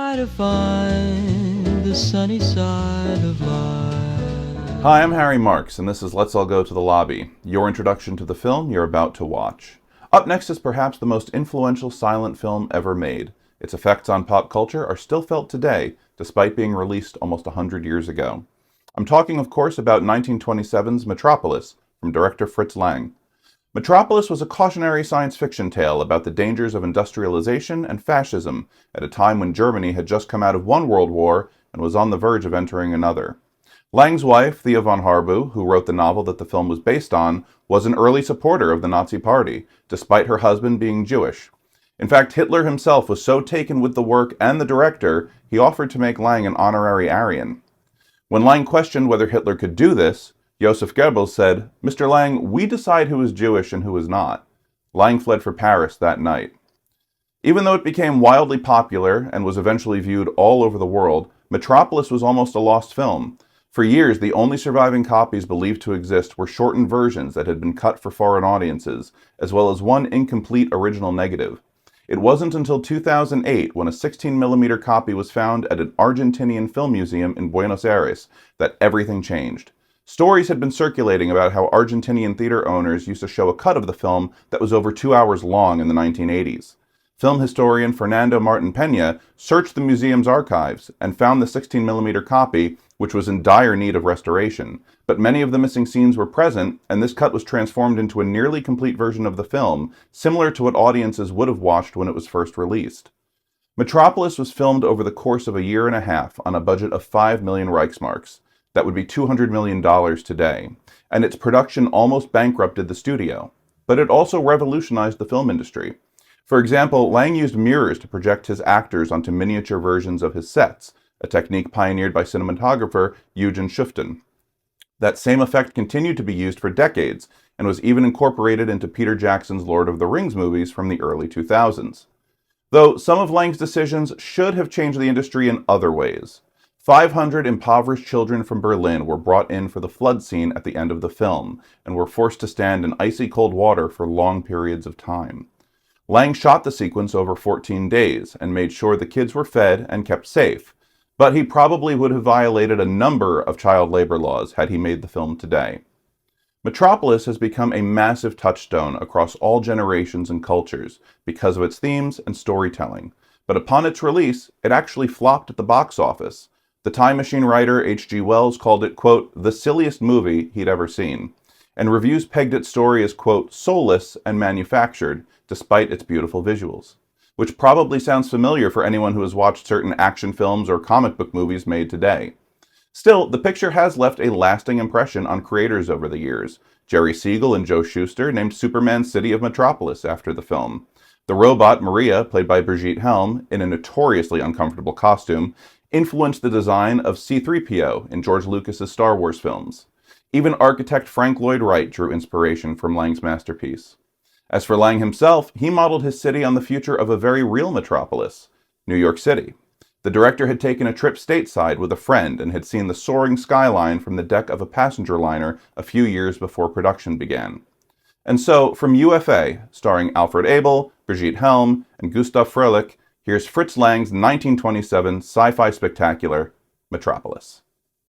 try to find the sunny side of life. Hi, I'm Harry Marks, and this is Let's All Go to the Lobby, your introduction to the film you're about to watch. Up next is perhaps the most influential silent film ever made. Its effects on pop culture are still felt today, despite being released almost 100 years ago. I'm talking, of course, about 1927's Metropolis, from director Fritz Lang. Metropolis was a cautionary science fiction tale about the dangers of industrialization and fascism at a time when Germany had just come out of one world war and was on the verge of entering another. Lang's wife, Thea von Harbu, who wrote the novel that the film was based on, was an early supporter of the Nazi Party, despite her husband being Jewish. In fact, Hitler himself was so taken with the work and the director, he offered to make Lang an honorary Aryan. When Lang questioned whether Hitler could do this, Joseph Goebbels said, "Mr. Lang, we decide who is Jewish and who is not." Lang fled for Paris that night. Even though it became wildly popular and was eventually viewed all over the world, Metropolis was almost a lost film. For years, the only surviving copies believed to exist were shortened versions that had been cut for foreign audiences, as well as one incomplete original negative. It wasn't until 2008, when a 16mm copy was found at an Argentinian film museum in Buenos Aires, that everything changed. Stories had been circulating about how Argentinian theater owners used to show a cut of the film that was over 2 hours long in the 1980s. Film historian Fernando Martin Peña searched the museum's archives and found the 16mm copy, which was in dire need of restoration, but many of the missing scenes were present, and this cut was transformed into a nearly complete version of the film, similar to what audiences would have watched when it was first released. Metropolis was filmed over the course of a year and a half on a budget of 5 million Reichsmarks. That would be $200 million today, and its production almost bankrupted the studio. But it also revolutionized the film industry. For example, Lang used mirrors to project his actors onto miniature versions of his sets, a technique pioneered by cinematographer Eugen Schuften. That same effect continued to be used for decades, and was even incorporated into Peter Jackson's Lord of the Rings movies from the early 2000s. Though some of Lang's decisions should have changed the industry in other ways. 500 impoverished children from Berlin were brought in for the flood scene at the end of the film, and were forced to stand in icy cold water for long periods of time. Lang shot the sequence over 14 days, and made sure the kids were fed and kept safe, but he probably would have violated a number of child labor laws had he made the film today. Metropolis has become a massive touchstone across all generations and cultures because of its themes and storytelling, but upon its release, it actually flopped at the box office. The Time Machine writer H.G. Wells called it, quote, the silliest movie he'd ever seen, and reviews pegged its story as, quote, soulless and manufactured, despite its beautiful visuals. Which probably sounds familiar for anyone who has watched certain action films or comic book movies made today. Still, the picture has left a lasting impression on creators over the years. Jerry Siegel and Joe Shuster named Superman City of Metropolis after the film. The robot Maria, played by Brigitte Helm, in a notoriously uncomfortable costume, influenced the design of C-3PO in George Lucas's Star Wars films. Even architect Frank Lloyd Wright drew inspiration from Lang's masterpiece. As for Lang himself, he modeled his city on the future of a very real metropolis, New York City. The director had taken a trip stateside with a friend and had seen the soaring skyline from the deck of a passenger liner a few years before production began. And so, from UFA, starring Alfred Abel, Brigitte Helm, and Gustav Frohlich, here's Fritz Lang's 1927 sci-fi spectacular, Metropolis.